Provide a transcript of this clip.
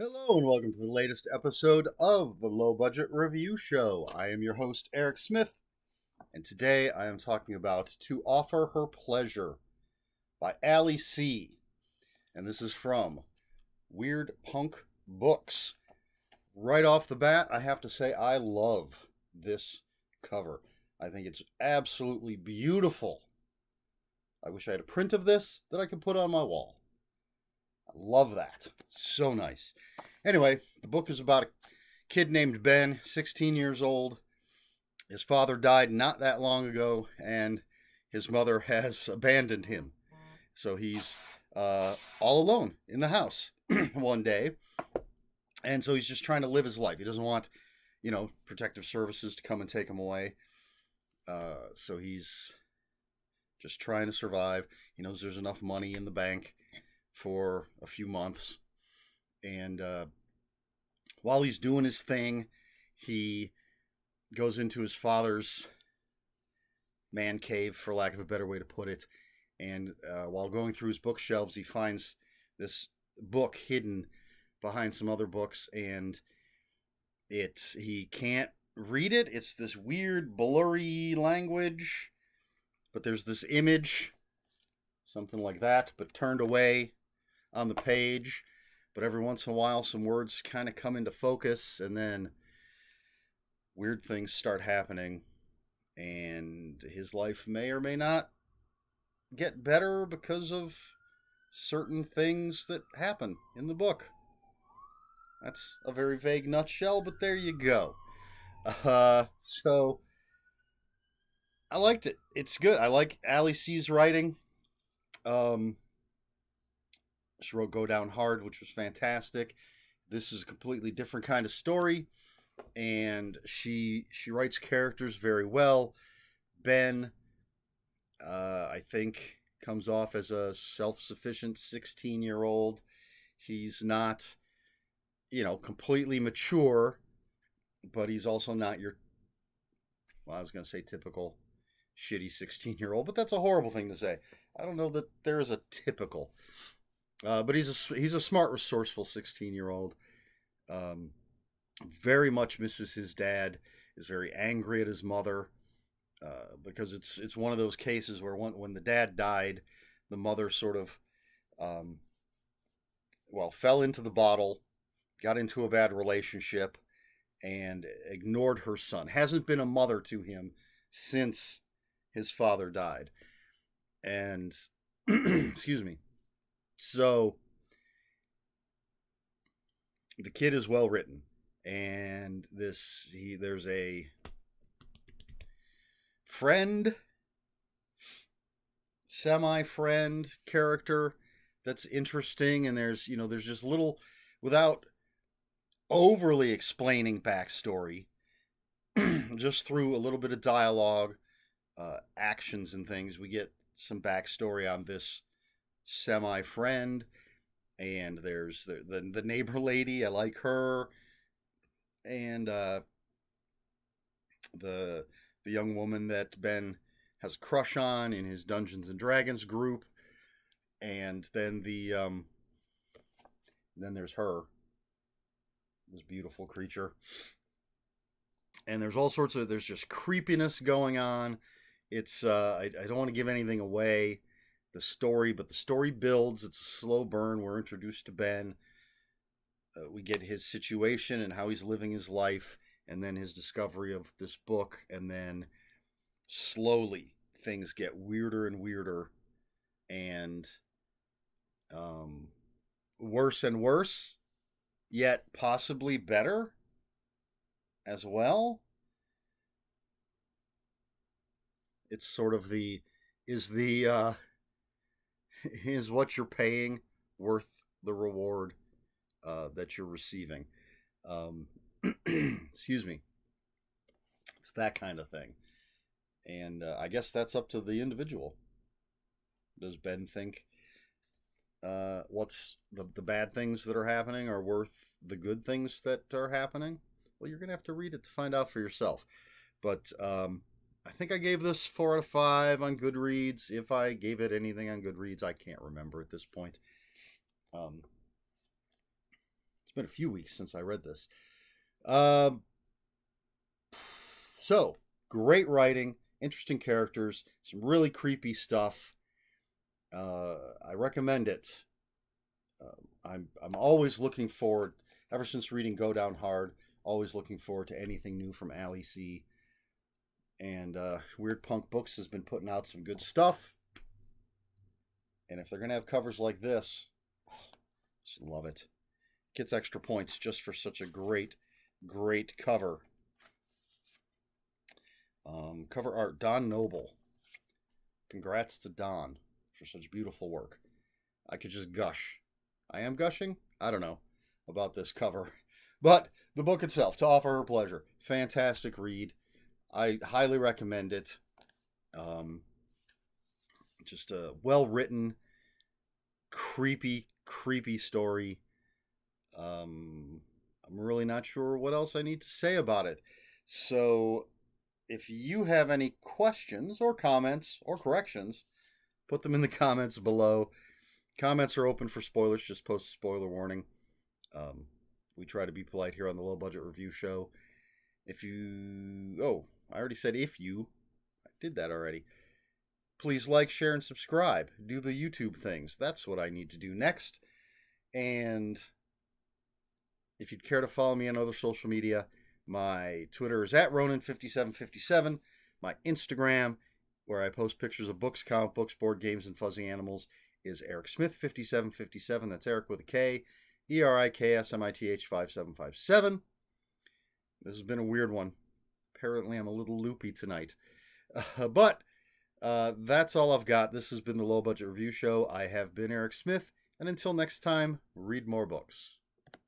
Hello and welcome to the latest episode of the Low Budget Review Show. I am your host, Eric Smith, and today I am talking about To Offer Her Pleasure by Ali Seay. And this is from Weird Punk Books. Right off the bat, I have to say I love this cover. I think it's absolutely beautiful. I wish I had a print of this that I could put on my wall. I love that. So nice. Anyway, the book is about a kid named Ben, 16 years old. His father died not that long ago, and his mother has abandoned him. So he's all alone in the house one day. And so he's just trying to live his life. He doesn't want, protective services to come and take him away. So he's just trying to survive. He knows there's enough money in the bank for a few months. And while he's doing his thing, he goes into his father's man cave, for lack of a better way to put it. And while going through his bookshelves, he finds this book hidden behind some other books, and he can't read it. It's this weird, blurry language, but there's this image, something like that, but turned away on the page. But every once in a while, some words kind of come into focus, and then weird things start happening, and his life may or may not get better because of certain things that happen in the book. That's a very vague nutshell, but there you go. So I liked it. It's good. I like Ali Seay's writing. She wrote Go Down Hard, which was fantastic. This is a completely different kind of story, and she writes characters very well. Ben, I think, comes off as a self-sufficient 16-year-old. He's not, completely mature, but he's also not your, well, I was going to say typical shitty 16-year-old, but that's a horrible thing to say. I don't know that there is a typical. But he's a smart, resourceful 16-year-old. Very much misses his dad. Is very angry at his mother because it's one of those cases where when the dad died, the mother sort of fell into the bottle, got into a bad relationship, and ignored her son. Hasn't been a mother to him since his father died. And excuse me. So the kid is well written, and there's a friend, semi-friend character that's interesting, and there's just little, without overly explaining backstory, just through a little bit of dialogue, actions and things, we get some backstory on this semi-friend. And there's the neighbor lady. I like her. And the young woman that Ben has a crush on in his Dungeons and Dragons group. And then then there's her, this beautiful creature. And there's there's just creepiness going on. It's I don't want to give anything away, the story, but the story builds. It's a slow burn. We're introduced to Ben. We get his situation and how he's living his life, and then his discovery of this book, and then slowly things get weirder and weirder, and worse and worse, yet possibly better as well. It's sort of is what you're paying worth the reward that you're receiving? Excuse me. It's that kind of thing. And I guess that's up to the individual. Does Ben think what's the bad things that are happening are worth the good things that are happening? Well, you're going to have to read it to find out for yourself. But I think I gave this 4 out of 5 on Goodreads. If I gave it anything on Goodreads, I can't remember at this point. It's It's been a few weeks since I read this. So, great writing, interesting characters, some really creepy stuff. I recommend it. I'm always looking forward, ever since reading Go Down Hard, always looking forward to anything new from Ali Seay. And Weird Punk Books has been putting out some good stuff. And if they're going to have covers like this, just love it. Gets extra points just for such a great cover. Cover art, Don Noble. Congrats to Don for such beautiful work. I could just gush. I am gushing? I don't know about this cover. But the book itself, To Offer Her Pleasure, fantastic read. I highly recommend it. Just a well-written, creepy story. I'm really not sure what else I need to say about it. So if you have any questions or comments or corrections, put them in the comments below. Comments are open for spoilers. Just post a spoiler warning. We try to be polite here on the Low Budget Review Show. I already said if you. I did that already. Please like, share, and subscribe. Do the YouTube things. That's what I need to do next. And if you'd care to follow me on other social media, my Twitter is at Ronan5757. My Instagram, where I post pictures of books, comic books, board games, and fuzzy animals, is Eric Smith5757. That's Eric with a K. ERIKSMITH 5757. This has been a weird one. Apparently, I'm a little loopy tonight. But that's all I've got. This has been the Low Budget Review Show. I have been Eric Smith. And until next time, read more books.